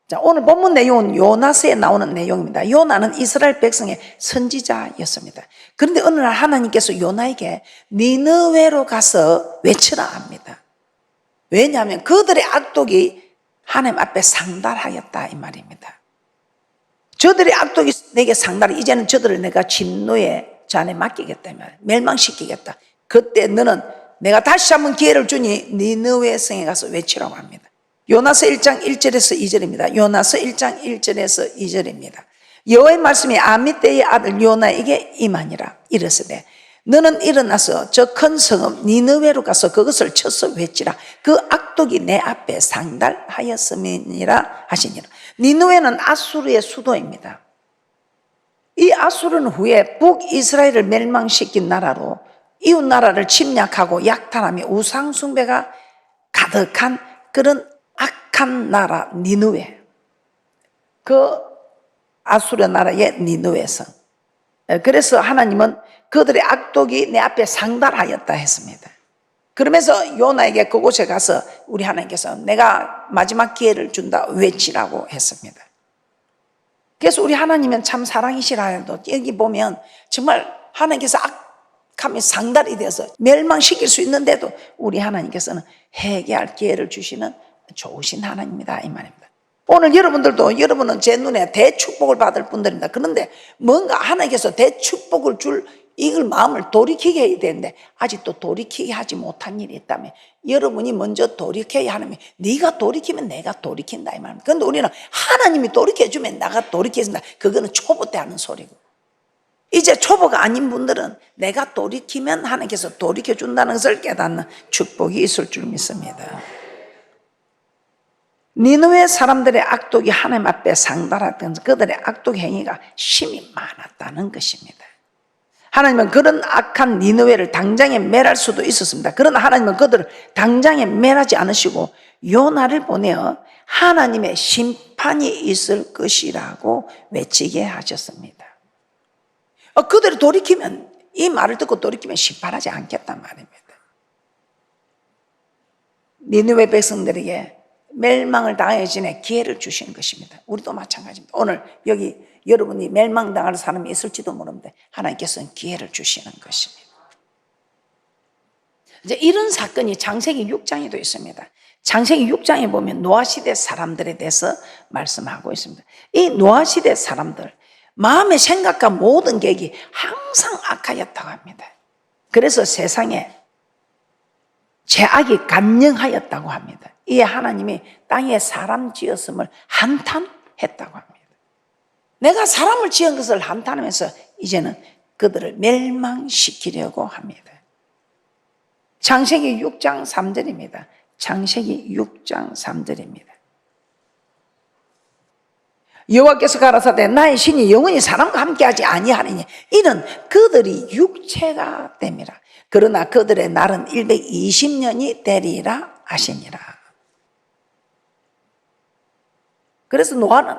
자, 오늘 본문 내용은 요나서에 나오는 내용입니다. 요나는 이스라엘 백성의 선지자였습니다. 그런데 어느 날 하나님께서 요나에게 니느웨로 가서 외치라 합니다. 왜냐하면 그들의 악독이 하나님 앞에 상달하였다 이 말입니다. 저들의 악독이 내게 상달해, 이제는 저들을 내가 진노의 잔에 맡기겠다 이 말이에요. 멸망시키겠다. 그때 너는 내가 다시 한번 기회를 주니 니느웨 성에 가서 외치라고 합니다. 요나서 1장 1절에서 2절입니다. 요나서 1장 1절에서 2절입니다. 여호와의 말씀이 아미떼의 아들 요나에게 임하니라. 이르시되 너는 일어나서 저 큰 성읍 니느웨로 가서 그것을 쳐서 외치라. 그 악독이 내 앞에 상달하였음이니라 하시니라. 니느웨는 아수르의 수도입니다. 이 아수르는 후에 북이스라엘을 멸망시킨 나라로 이웃 나라를 침략하고 약탈하며 우상 숭배가 가득한 그런 악한 나라 니느웨, 그 아수르 나라의 니느웨 성. 그래서 하나님은 그들의 악독이 내 앞에 상달하였다 했습니다. 그러면서 요나에게 그곳에 가서 우리 하나님께서 내가 마지막 기회를 준다 외치라고 했습니다. 그래서 우리 하나님은 참 사랑이시라 해도 여기 보면 정말 하나님께서 악함이 상달이 되어서 멸망시킬 수 있는데도 우리 하나님께서는 회개할 기회를 주시는 좋으신 하나님이다 이 말입니다. 오늘 여러분은 제 눈에 대축복을 받을 분들입니다. 그런데 뭔가 하나님께서 대축복을 줄 이걸 마음을 돌이키게 해야 되는데 아직도 돌이키게 하지 못한 일이 있다면 여러분이 먼저 돌이켜야 하나님, 네가 돌이키면 내가 돌이킨다 이 말입니다. 그런데 우리는 하나님이 돌이켜주면 내가 돌이켜준다. 그거는 초보 때 하는 소리고, 이제 초보가 아닌 분들은 내가 돌이키면 하나님께서 돌이켜준다는 것을 깨닫는 축복이 있을 줄 믿습니다. 니느웨 사람들의 악독이 하나님 앞에 상달했던 그들의 악독 행위가 심히 많았다는 것입니다. 하나님은 그런 악한 니느웨를 당장에 멸할 수도 있었습니다. 그러나 하나님은 그들을 당장에 멸하지 않으시고 요나를 보내어 하나님의 심판이 있을 것이라고 외치게 하셨습니다. 그들이 돌이키면, 이 말을 듣고 돌이키면 심판하지 않겠단 말입니다. 니느웨 백성들에게 멸망을 당하기 전에 기회를 주시는 것입니다. 우리도 마찬가지입니다. 오늘 여기 여러분이 멸망당할 사람이 있을지도 모르는데 하나님께서는 기회를 주시는 것입니다. 이제 이런 사건이 창세기 6장에도 있습니다. 창세기 6장에 보면 노아시대 사람들에 대해서 말씀하고 있습니다. 이 노아시대 사람들 마음의 생각과 모든 계획이 항상 악하였다고 합니다. 그래서 세상에 죄악이 간영하였다고 합니다. 이에 하나님이 땅에 사람 지었음을 한탄했다고 합니다. 내가 사람을 지은 것을 한탄하면서 이제는 그들을 멸망시키려고 합니다. 창세기 6장 3절입니다. 창세기 6장 3절입니다. 여호와께서 가라사대 나의 신이 영원히 사람과 함께하지 아니하리니 이는 그들이 육체가 됨이라. 그러나 그들의 날은 120년이 되리라 하시니라. 그래서 노아는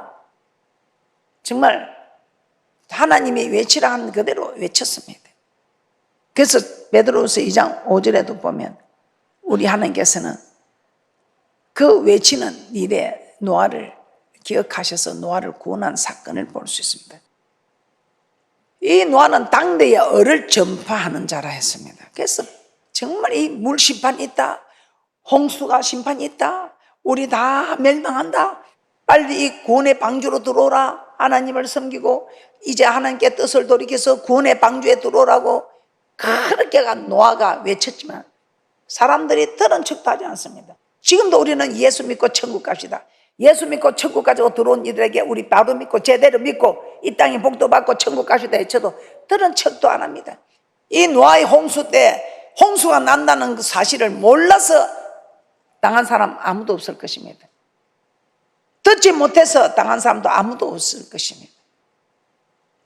정말 하나님이 외치라 한 그대로 외쳤습니다. 그래서 베드로후서 2장 5절에도 보면 우리 하나님께서는 그 외치는 일에 노아를 기억하셔서 노아를 구원한 사건을 볼 수 있습니다. 이 노아는 당대의 얼을 전파하는 자라 했습니다. 그래서 정말 이 물 심판이 있다, 홍수가 심판이 있다, 우리 다 멸망한다, 빨리 이 구원의 방주로 들어오라, 하나님을 섬기고 이제 하나님께 뜻을 돌이켜서 구원의 방주에 들어오라고 그렇게 노아가 외쳤지만 사람들이 들은 척도 하지 않습니다. 지금도 우리는 예수 믿고 천국 갑시다, 예수 믿고 천국 가지고 들어온 이들에게 우리 바로 믿고 제대로 믿고 이 땅에 복도 받고 천국 가시다 해쳐도 들은 척도 안 합니다. 이 노아의 홍수 때 홍수가 난다는 그 사실을 몰라서 당한 사람 아무도 없을 것입니다. 듣지 못해서 당한 사람도 아무도 없을 것입니다.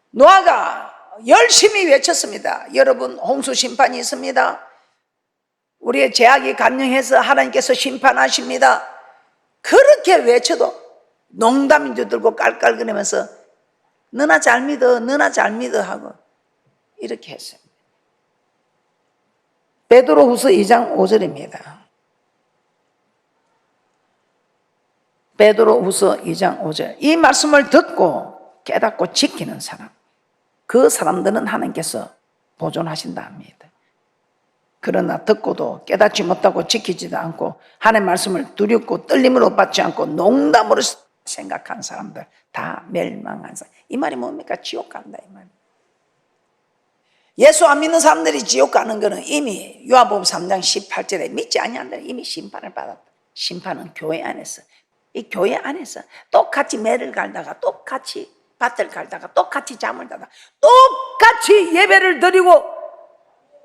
노아가 열심히 외쳤습니다. 여러분, 홍수 심판이 있습니다. 우리의 죄악이 간영해서 하나님께서 심판하십니다. 그렇게 외쳐도 농담인 줄 들고 깔깔거리면서 너나 잘 믿어, 너나 잘 믿어 하고 이렇게 했습니다. 베드로후서 2장 5절입니다. 베드로후서 2장 5절. 이 말씀을 듣고 깨닫고 지키는 사람, 그 사람들은 하나님께서 보존하신다 합니다. 그러나 듣고도 깨닫지 못하고 지키지도 않고 하나님의 말씀을 두렵고 떨림으로 받지 않고 농담으로 생각한 사람들 다 멸망한 사람. 이 말이 뭡니까? 지옥 간다 이 말. 예수 안 믿는 사람들이 지옥 가는 것은 이미 요한복음 3장 18절에 믿지 아니한다는 이미 심판을 받았다. 심판은 교회 안에서, 이 교회 안에서 똑같이 매를 갈다가 똑같이 밭을 갈다가 똑같이 잠을 자다가 똑같이 예배를 드리고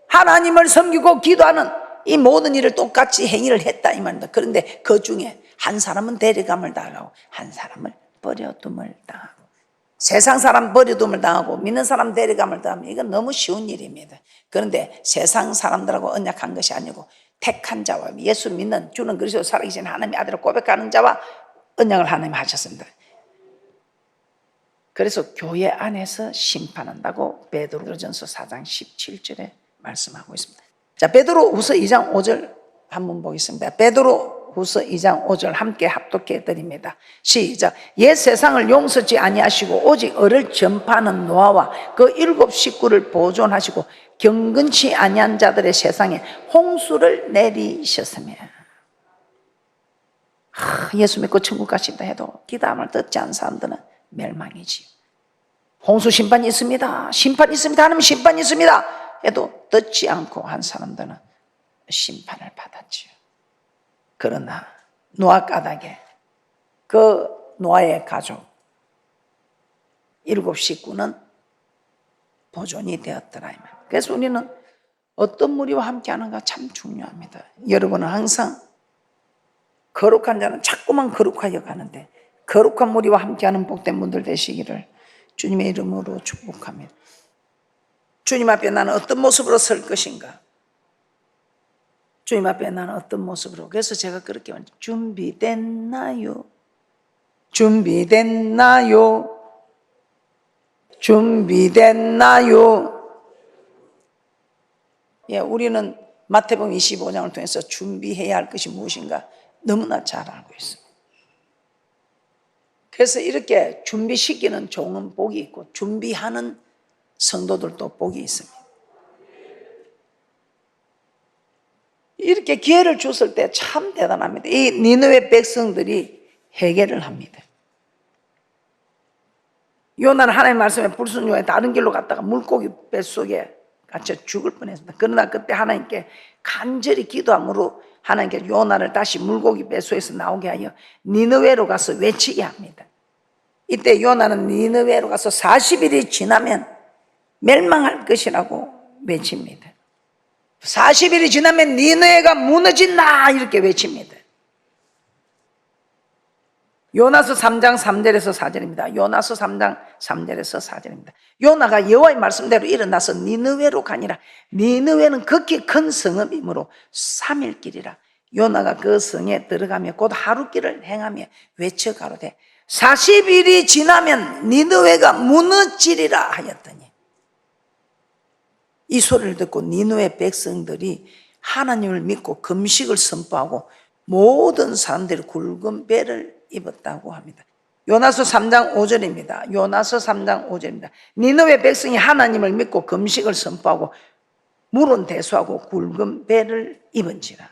하나님을 섬기고 기도하는 이 모든 일을 똑같이 행위를 했다 이 말입니다. 그런데 그 중에 한 사람은 데려감을 당하고 한 사람은 버려둠을 당하고, 세상 사람 버려둠을 당하고 믿는 사람 데려감을 당하면 이건 너무 쉬운 일입니다. 그런데 세상 사람들하고 언약한 것이 아니고 택한 자와 예수 믿는 주는 그리스도 살아계신 하나님의 아들을 고백하는 자와 언약을 하나님 하셨습니다. 그래서 교회 안에서 심판한다고 베드로전서 4장 17절에 말씀하고 있습니다. 자, 베드로후서 2장 5절 한번 보겠습니다. 베드로후서 2장 5절 함께 합독해 드립니다. 시작. 옛 세상을 용서치 아니하시고 오직 을을 전파하는 노아와 그 7 식구를 보존하시고 경건치 아니한 자들의 세상에 홍수를 내리셨으며. 예수 믿고 천국 가신다 해도 기도함을 듣지 않은 사람들은 멸망이지요. 홍수 심판이 있습니다. 심판이 있습니다. 하나님 심판이 있습니다. 해도 듣지 않고 한 사람들은 심판을 받았지요. 그러나 노아 까닭에 그 노아의 가족 7 식구는 보존이 되었더라. 그래서 우리는 어떤 무리와 함께 하는가 참 중요합니다. 여러분은 항상 거룩한 자는 자꾸만 거룩하여 가는데 거룩한 무리와 함께하는 복된 분들 되시기를 주님의 이름으로 축복합니다. 주님 앞에 나는 어떤 모습으로 설 것인가? 주님 앞에 나는 어떤 모습으로? 그래서 제가 그렇게 말합니다. 준비됐나요? 준비됐나요? 준비됐나요? 예, 우리는 마태복음 25장을 통해서 준비해야 할 것이 무엇인가 너무나 잘 알고 있습니다. 그래서 이렇게 준비시키는 종은 복이 있고 준비하는 성도들도 복이 있습니다. 이렇게 기회를 줬을 때 참 대단합니다. 이 니느웨 백성들이 회개를 합니다. 요나는 하나님의 말씀에 불순종해 다른 길로 갔다가 물고기 뱃속에 갇혀 죽을 뻔했습니다. 그러나 그때 하나님께 간절히 기도함으로 하나님께 요나를 다시 물고기 뱃속에서 나오게 하여 니느웨로 가서 외치게 합니다. 이때 요나는 니느웨로 가서 40일이 지나면 멸망할 것이라고 외칩니다. 40일이 지나면 니느웨가 무너진다 이렇게 외칩니다. 요나서 3장 3절에서 4절입니다. 요나서 3장 3절에서 4절입니다. 요나가 여호와의 말씀대로 일어나서 니느웨로 가니라. 니느웨는 극히 큰 성읍이므로 3일 길이라. 요나가 그 성에 들어가며 곧 하루 길을 행하며 외쳐 가로되 40일이 지나면 니느웨가 무너지리라 하였더니, 이 소리를 듣고 니느웨 백성들이 하나님을 믿고 금식을 선포하고 모든 사람들이 굵은 배를 입었다고 합니다. 요나서 3장 5절입니다. 요나서 3장 5절입니다. 니느웨 백성이 하나님을 믿고 금식을 선포하고 물은 대수하고 굵은 배를 입은지라.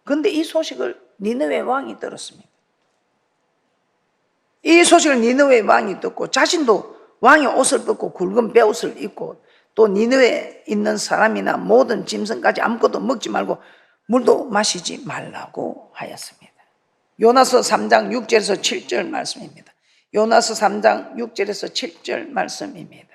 그런데 이 소식을 니느웨 왕이 들었습니다. 이 소식을 니느웨 왕이 듣고 자신도 왕의 옷을 벗고 굵은 베옷을 입고 또 니느웨에 있는 사람이나 모든 짐승까지 아무것도 먹지 말고 물도 마시지 말라고 하였습니다. 요나서 3장 6절에서 7절 말씀입니다. 요나서 3장 6절에서 7절 말씀입니다.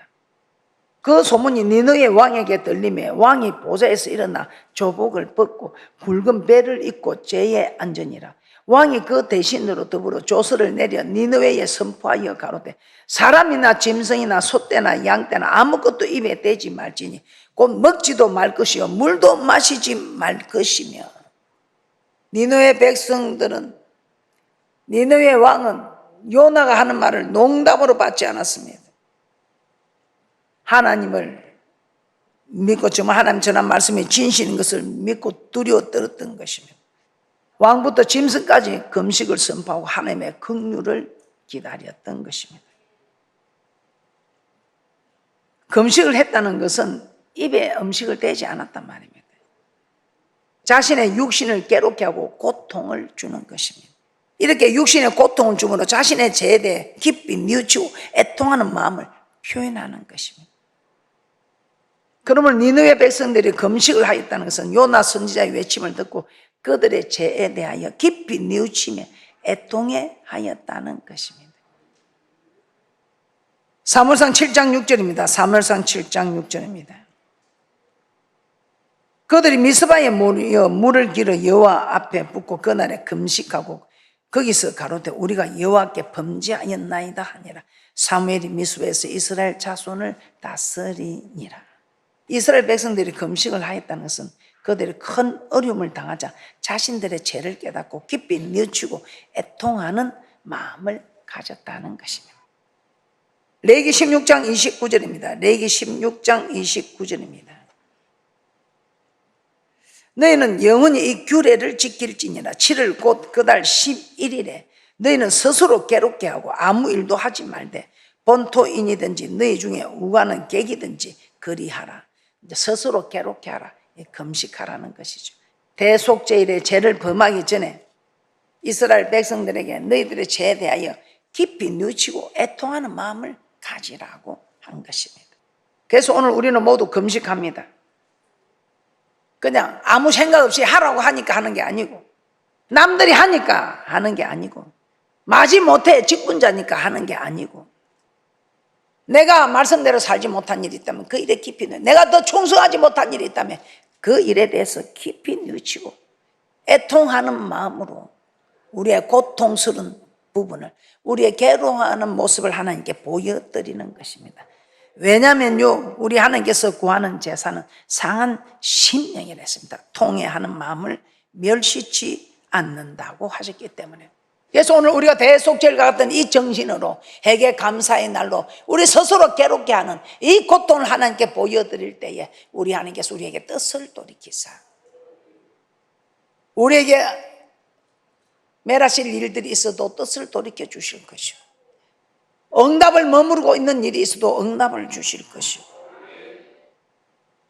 그 소문이 니느웨 왕에게 들리매 왕이 보좌에서 일어나 조복을 벗고 굵은 배를 입고 제에 앉으니라. 왕이 그 대신으로 더불어 조서를 내려 니느웨에 선포하여 가로되 사람이나 짐승이나 소떼나 양떼나 아무것도 입에 대지 말지니 곧 먹지도 말 것이요 물도 마시지 말 것이며. 니느웨 백성들은, 니느웨 왕은 요나가 하는 말을 농담으로 받지 않았습니다. 하나님을 믿고 정말 하나님 전한 말씀이 진실인 것을 믿고 두려워 떨었던 것입니다. 왕부터 짐승까지 금식을 선포하고 하나님의 긍휼을 기다렸던 것입니다. 금식을 했다는 것은 입에 음식을 대지 않았단 말입니다. 자신의 육신을 괴롭게 하고 고통을 주는 것입니다. 이렇게 육신의 고통을 주므로 자신의 죄에 대해 깊이 뉘우치고 애통하는 마음을 표현하는 것입니다. 그러면 니느웨 백성들이 금식을 하였다는 것은 요나 선지자의 외침을 듣고 그들의 죄에 대하여 깊이 뉘우치며 애통해 하였다는 것입니다. 사무엘상 7장 6절입니다. 사무엘상 7장 6절입니다. 그들이 미스바에 모여 물을 길어 여호와 앞에 붓고 그날에 금식하고 거기서 가로되 우리가 여호와께 범죄하였나이다 하니라. 사무엘이 미스바에서 이스라엘 자손을 다스리니라. 이스라엘 백성들이 금식을 하였다는 것은 그들이 큰 어려움을 당하자 자신들의 죄를 깨닫고 깊이 뉘우치고 애통하는 마음을 가졌다는 것입니다. 레위기 16장 29절입니다. 레위기 16장 29절입니다. 너희는 영원히 이 규례를 지킬지니라. 7월 곧 그달 11일에 너희는 스스로 괴롭게 하고 아무 일도 하지 말되 본토인이든지 너희 중에 우가는 객이든지 그리하라. 이제 스스로 괴롭게 하라. 금식하라는 것이죠. 대속죄일의 죄를 범하기 전에 이스라엘 백성들에게 너희들의 죄에 대하여 깊이 뉘우치고 애통하는 마음을 가지라고 한 것입니다. 그래서 오늘 우리는 모두 금식합니다. 그냥 아무 생각 없이 하라고 하니까 하는 게 아니고, 남들이 하니까 하는 게 아니고, 마지못해 직분자니까 하는 게 아니고, 내가 말씀대로 살지 못한 일이 있다면 그 일에 깊이 내가 더 충성하지 못한 일이 있다면 그 일에 대해서 깊이 뉘우치고 애통하는 마음으로 우리의 고통스러운 부분을, 우리의 괴로워하는 모습을 하나님께 보여드리는 것입니다. 왜냐하면요, 우리 하나님께서 구하는 제사는 상한 심령이라 했습니다. 통회하는 마음을 멸시치 않는다고 하셨기 때문에. 그래서 오늘 우리가 대속죄일과 같은 이 정신으로 회개 감사의 날로 우리 스스로 괴롭게 하는 이 고통을 하나님께 보여드릴 때에 우리 하나님께서 우리에게 뜻을 돌이키사 우리에게 멸하실 일들이 있어도 뜻을 돌이켜 주실 것이고, 응답을 머무르고 있는 일이 있어도 응답을 주실 것이고,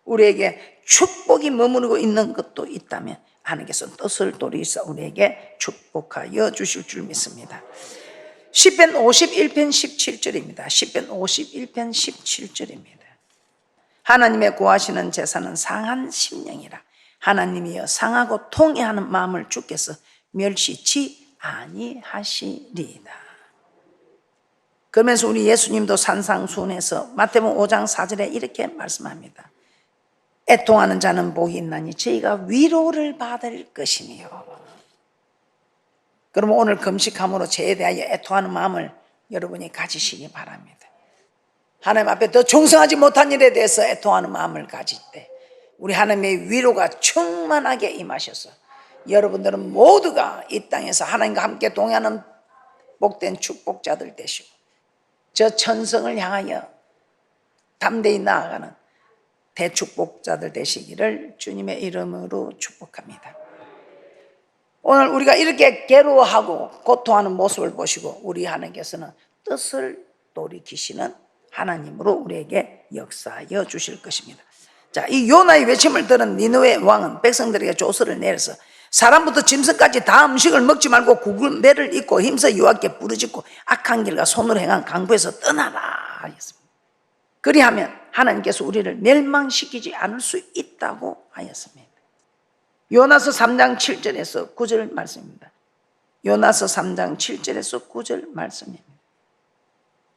우리에게 축복이 머무르고 있는 것도 있다면 하나님께서 뜻을 돌이켜 우리에게 축복하여 주실 줄 믿습니다. 시편 51편 17절입니다. 시편 51편 17절입니다. 하나님의 구하시는 제사는 상한 심령이라. 하나님이여 상하고 통회하는 마음을 주께서 멸시치 아니하시리이다. 그러면서 우리 예수님도 산상수훈에서 마태복음 5장 4절에 이렇게 말씀합니다. 애통하는 자는 복이 있나니 저희가 위로를 받을 것이며. 그러면 오늘 금식함으로 죄에 대하여 애통하는 마음을 여러분이 가지시기 바랍니다. 하나님 앞에 더 충성하지 못한 일에 대해서 애통하는 마음을 가질 때 우리 하나님의 위로가 충만하게 임하셔서 여러분들은 모두가 이 땅에서 하나님과 함께 동행하는 복된 축복자들 되시고 저 천성을 향하여 담대히 나아가는 대축복자들 되시기를 주님의 이름으로 축복합니다. 오늘 우리가 이렇게 괴로워하고 고통하는 모습을 보시고 우리 하나님께서는 뜻을 돌이키시는 하나님으로 우리에게 역사하여 주실 것입니다. 자, 이 요나의 외침을 들은 니느웨 왕은 백성들에게 조서를 내려서 사람부터 짐승까지 다 음식을 먹지 말고 굵은 배를 입고 힘써 여호와께 부르짖고 악한 길과 손으로 행한 강포에서 떠나라 하였습니다. 그리하면 하나님께서 우리를 멸망시키지 않을 수 있다고 하였습니다. 요나서 3장 7절에서 9절 말씀입니다. 요나서 3장 7절에서 9절 말씀입니다.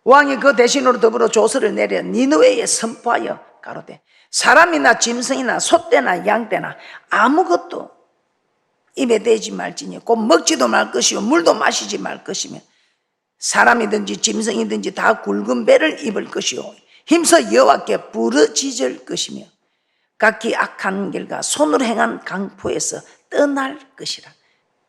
왕이 그 대신으로 더불어 조서를 내려 니느웨에 선포하여 가로되 사람이나 짐승이나 소떼나 양떼나 아무것도 입에 대지 말지니 곧 먹지도 말 것이요 물도 마시지 말 것이며 사람이든지 짐승이든지 다 굵은 배를 입을 것이요 힘써 여호와께 부르짖을 것이며 각기 악한 길과 손으로 행한 강포에서 떠날 것이라.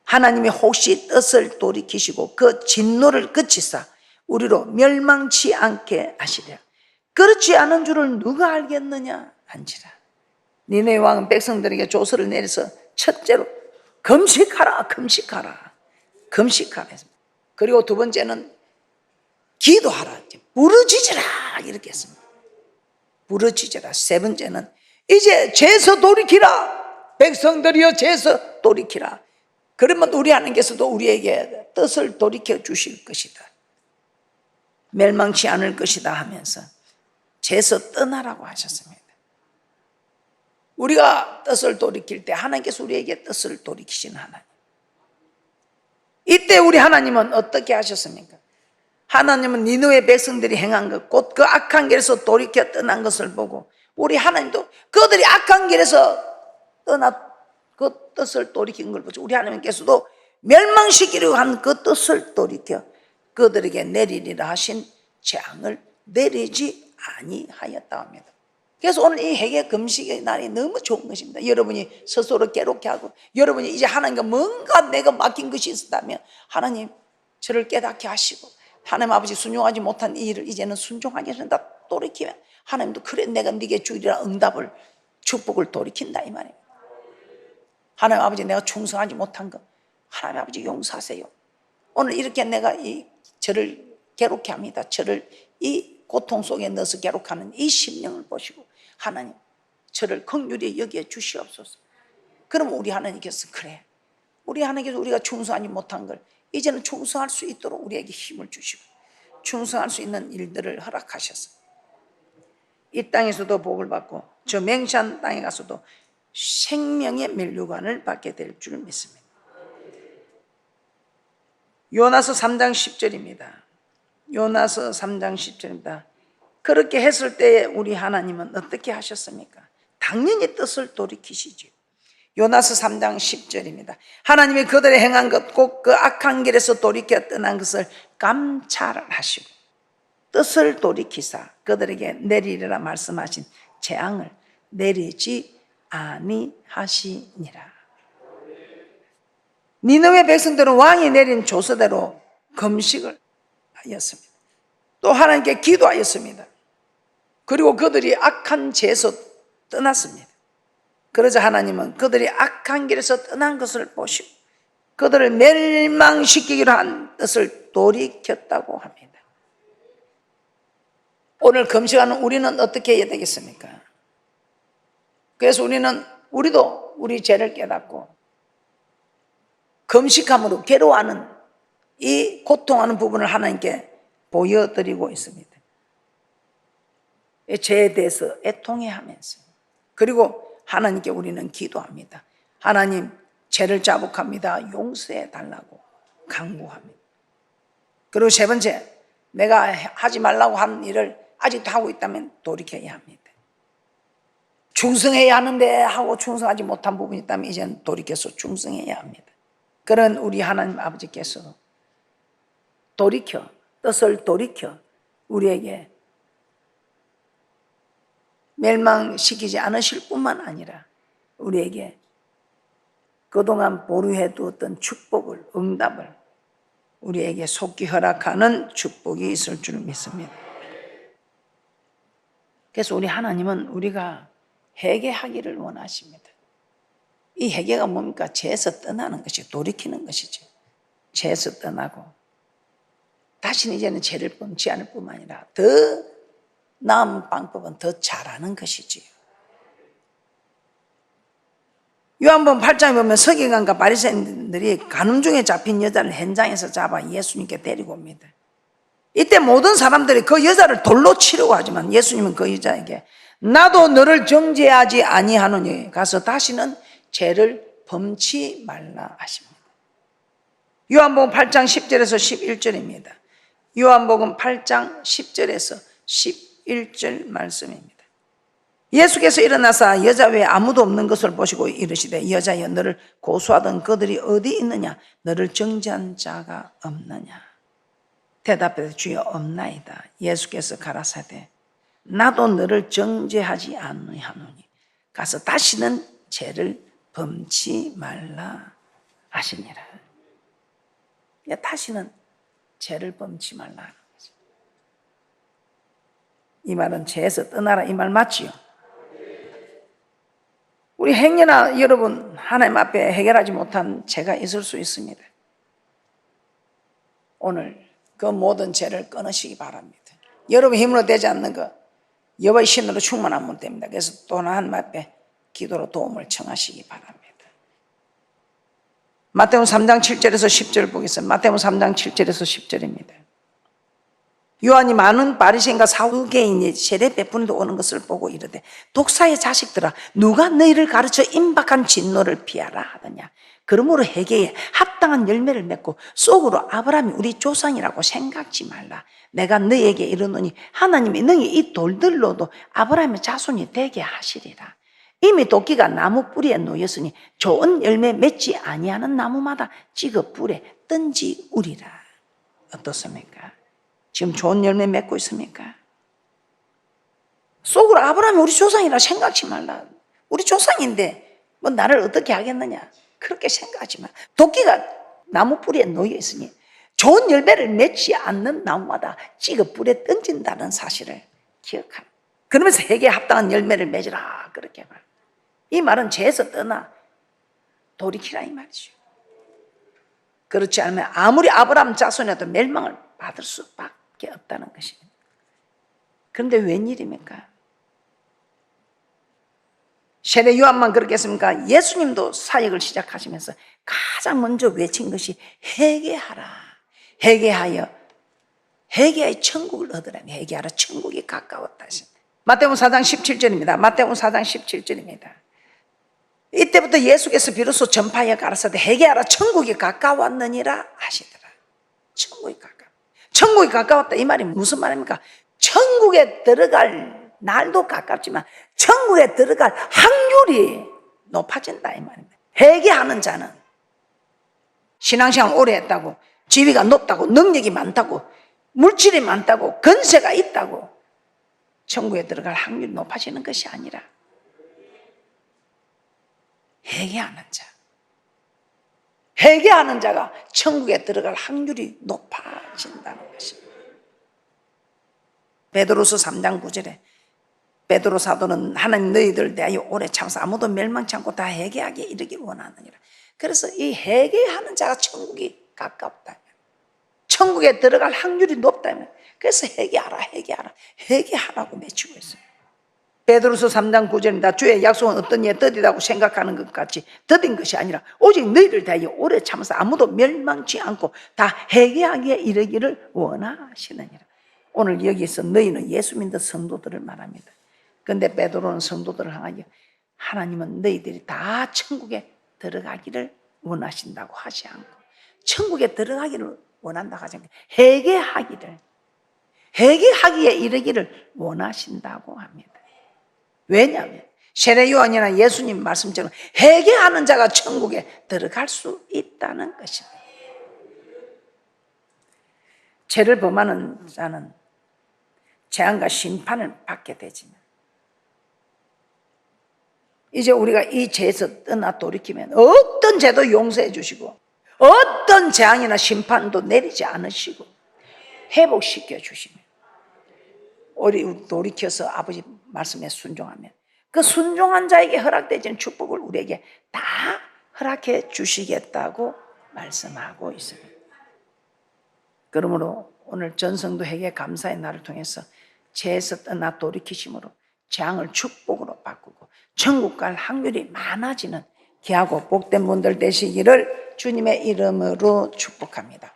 하나님이 혹시 뜻을 돌이키시고 그 진노를 그치사 우리로 멸망치 않게 하시랴. 그렇지 않은 줄을 누가 알겠느냐 한지라. 니네 왕은 백성들에게 조서를 내려서 첫째로 금식하라, 금식하라, 금식하라. 그리고 두 번째는 기도하라, 부르짖으라 이렇게 했습니다. 부르짖으라. 세 번째는 이제 죄에서 돌이키라. 백성들이여 죄에서 돌이키라. 그러면 우리 하나님께서도 우리에게 뜻을 돌이켜 주실 것이다. 멸망치 않을 것이다 하면서 죄에서 떠나라고 하셨습니다. 우리가 뜻을 돌이킬 때 하나님께서 우리에게 뜻을 돌이키시는 하나님. 이때 우리 하나님은 어떻게 하셨습니까? 하나님은 니느웨 백성들이 행한 것, 곧 그 악한 길에서 돌이켜 떠난 것을 보고 우리 하나님도 그들이 악한 길에서 떠나 그 뜻을 돌이킨 걸 보죠. 우리 하나님께서도 멸망시키려고 한 그 뜻을 돌이켜 그들에게 내리리라 하신 재앙을 내리지 아니하였다 합니다. 그래서 오늘 이 회개 금식의 날이 너무 좋은 것입니다. 여러분이 스스로 괴롭게 하고 여러분이 이제 하나님과 뭔가 내가 맡긴 것이 있었다면 하나님 저를 깨닫게 하시고 하나님 아버지 순종하지 못한 이 일을 이제는 순종하게 된다 돌이키면 하나님도 그래 내가 네게 주리라 응답을 축복을 돌이킨다 이 말이에요. 하나님 아버지 내가 충성하지 못한 거 하나님 아버지 용서하세요. 오늘 이렇게 내가 저를 괴롭게 합니다. 저를 이 고통 속에 넣어서 괴롭하는 이 심령을 보시고 하나님 저를 긍휼히 여기에 주시옵소서. 그럼 우리 하나님께서 그래 우리 하나님께서 우리가 충성하지 못한 걸 이제는 충성할 수 있도록 우리에게 힘을 주시고 충성할 수 있는 일들을 허락하셔서 이 땅에서도 복을 받고 저 맹세한 땅에 가서도 생명의 면류관을 받게 될 줄 믿습니다. 요나서 3장 10절입니다. 요나서 3장 10절입니다. 그렇게 했을 때 우리 하나님은 어떻게 하셨습니까? 당연히 뜻을 돌이키시죠. 요나서 3장 10절입니다. 하나님이 그들의 행한 것 곧 그 악한 길에서 돌이켜 떠난 것을 감찰하시고 뜻을 돌이키사 그들에게 내리리라 말씀하신 재앙을 내리지 아니하시니라. 니느웨 백성들은 왕이 내린 조서대로 금식을 하였습니다. 또 하나님께 기도하였습니다. 그리고 그들이 악한 죄에서 떠났습니다. 그러자 하나님은 그들이 악한 길에서 떠난 것을 보시고 그들을 멸망시키기로 한 뜻을 돌이켰다고 합니다. 오늘 금식하는 우리는 어떻게 해야 되겠습니까? 그래서 우리도 우리 죄를 깨닫고 금식함으로 괴로워하는 이 고통하는 부분을 하나님께 보여드리고 있습니다. 죄에 대해서 애통해하면서 그리고 하나님께 우리는 기도합니다. 하나님 죄를 자복합니다. 용서해 달라고 간구합니다. 그리고 세 번째 내가 하지 말라고 한 일을 아직도 하고 있다면 돌이켜야 합니다. 충성해야 하는데 하고 충성하지 못한 부분이 있다면 이제는 돌이켜서 충성해야 합니다. 그런 우리 하나님 아버지께서 뜻을 돌이켜 우리에게 멸망시키지 않으실 뿐만 아니라 우리에게 그동안 보류해 두었던 축복을 응답을 우리에게 속히 허락하는 축복이 있을 줄 믿습니다. 그래서 우리 하나님은 우리가 회개하기를 원하십니다. 이 회개가 뭡니까? 죄에서 떠나는 것이 돌이키는 것이죠. 죄에서 떠나고 다시는 이제는 죄를 범치 않을 뿐만 아니라 더 나은 방법은 더 잘하는 것이지요. 요한복음 8장에 보면 서기관과 바리새인들이 간음 중에 잡힌 여자를 현장에서 잡아 예수님께 데리고 옵니다. 이때 모든 사람들이 그 여자를 돌로 치려고 하지만 예수님은 그 여자에게 나도 너를 정죄하지 아니하노니 가서 다시는 죄를 범치 말라 하십니다. 요한복음 8장 10절에서 11절입니다. 요한복음 8장 10절에서 11절 말씀입니다. 예수께서 일어나사 여자 외에 아무도 없는 것을 보시고 이르시되 여자여 너를 고소하던 그들이 어디 있느냐 너를 정죄한 자가 없느냐 대답해 주여 없나이다. 예수께서 가라사대 나도 너를 정죄하지 아니하노니 가서 다시는 죄를 범치 말라 하시니라. 다시는 죄를 범치 말라 하는 거죠. 이 말은 죄에서 떠나라 이 말 맞지요? 우리 행여나 여러분 하나님 앞에 해결하지 못한 죄가 있을 수 있습니다. 오늘 그 모든 죄를 끊으시기 바랍니다. 여러분 힘으로 되지 않는 거 여호와의 신으로 충만하면 됩니다. 그래서 또 하나님 앞에 기도로 도움을 청하시기 바랍니다. 마태복음 3장 7절에서 10절 보겠습니다. 마태복음 3장 7절에서 10절입니다. 요한이 많은 바리새인과 사두개인이 세례 베푸는 데 오는 것을 보고 이르되 독사의 자식들아 누가 너희를 가르쳐 임박한 진노를 피하라 하더냐. 그러므로 회개에 합당한 열매를 맺고 속으로 아브라함이 우리 조상이라고 생각지 말라. 내가 너희에게 이르노니 하나님이 너희 이 돌들로도 아브라함의 자손이 되게 하시리라. 이미 도끼가 나무 뿌리에 놓였으니 좋은 열매 맺지 아니하는 나무마다 찍어 불에 던지우리라. 어떻습니까? 지금 좋은 열매 맺고 있습니까? 속으로 아브라함이 우리 조상이라 생각지 말라. 우리 조상인데 뭐 나를 어떻게 하겠느냐 그렇게 생각하지 마. 도끼가 나무 뿌리에 놓여 있으니 좋은 열매를 맺지 않는 나무마다 찍어 불에 던진다는 사실을 기억하라. 그러면서 회개에 합당한 열매를 맺으라 그렇게 말. 이 말은 죄에서 떠나 돌이키라 이 말이죠. 그렇지 않으면 아무리 아브라함 자손이라도 멸망을 받을 수밖에 없다는 것입니다. 그런데 웬일입니까? 세례 요한만 그렇게 했습니까? 예수님도 사역을 시작하시면서 가장 먼저 외친 것이 회개하라. 회개하여 천국을 얻으라며 회개하라. 천국이 가까웠다. 마태복음 4장 17절입니다. 마태복음 4장 17절입니다. 이때부터 예수께서 비로소 전파하여 가라사대 회개하라. 천국이 가까웠느니라 하시더라. 천국이 가까웠다. 이 말이 무슨 말입니까? 천국에 들어갈 날도 가깝지만 천국에 들어갈 확률이 높아진다 이 말입니다. 회개하는 자는 신앙생활 오래 했다고 지위가 높다고 능력이 많다고 물질이 많다고 건세가 있다고 천국에 들어갈 확률이 높아지는 것이 아니라 회개하는 자가 천국에 들어갈 확률이 높아진다는 것입니다. 베드로서 3장 9절에 베드로 사도는 하나님 너희들 대하여 오래 참사 아무도 멸망치 않고 다 회개하게 이르길 원하느니라. 그래서 이 회개하는 자가 천국이 가깝다. 천국에 들어갈 확률이 높다면 그래서 회개하라고 외치고 있습니다. 베드로서 3장 9절입니다. 주의 약속은 어떤 이에 더디다고 생각하는 것 같이 더딘 것이 아니라 오직 너희를 대하여 오래 참아서 아무도 멸망치 않고 다 회개하기에 이르기를 원하시느니라. 오늘 여기서 너희는 예수 믿는 성도들을 말합니다. 그런데 베드로는 성도들을 향하여 하나님은 너희들이 다 천국에 들어가기를 원하신다고 하지 않고 천국에 들어가기를 원한다고 하지 않고 회개하기에 이르기를 원하신다고 합니다. 왜냐하면 세례 요한이나 예수님 말씀처럼 회개하는 자가 천국에 들어갈 수 있다는 것입니다. 죄를 범하는 자는 재앙과 심판을 받게 되지만 이제 우리가 이 죄에서 떠나 돌이키면 어떤 죄도 용서해 주시고 어떤 재앙이나 심판도 내리지 않으시고 회복시켜 주시면 우리 돌이켜서 아버지 말씀에 순종하면 그 순종한 자에게 허락되지는 축복을 우리에게 다 허락해 주시겠다고 말씀하고 있습니다. 그러므로 오늘 전성도 회개 감사의 날을 통해서 죄에서 떠나 돌이키심으로 재앙을 축복으로 바꾸고 천국 갈 확률이 많아지는 귀하고 복된 분들 되시기를 주님의 이름으로 축복합니다.